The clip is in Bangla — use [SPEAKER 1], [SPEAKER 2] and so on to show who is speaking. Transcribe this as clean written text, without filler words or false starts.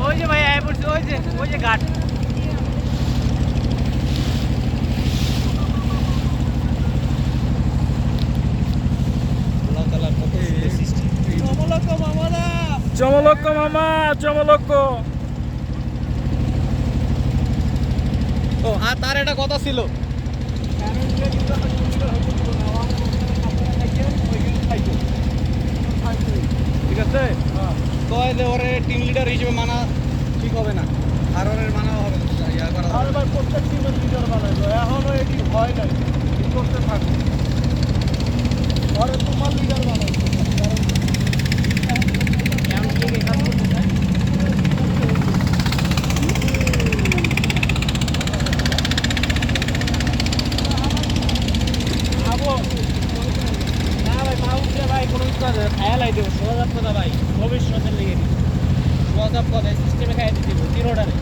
[SPEAKER 1] ওই যে ভাই আয় পড়ছে, ওই যে ঘাট।
[SPEAKER 2] চমলক্ষ মামা, চমলক্ষ।
[SPEAKER 3] ও আর তার একটা কথা ছিল, ঠিক আছে, কয় যে ওরে টিম লিডার হিসেবে মানা ঠিক হবে না, আর ওর মানা হবে না, ইয়া করা হবে না।
[SPEAKER 2] প্রত্যেক টিমের লিডার বানাইলো, এখনো এটি ভয় নাই, কি করতে থাকবে। ঘরে তোমার লিডার বানাইছো,
[SPEAKER 1] না ভাই পা উঠে ভাই কোনো খায়াল আই দেবো সোজা কথা ভাই, ভবিষ্যতের লেগে দিই সোজা কথা সিস্টেমে খাইয়ে দিতে তিন অর্ডারে।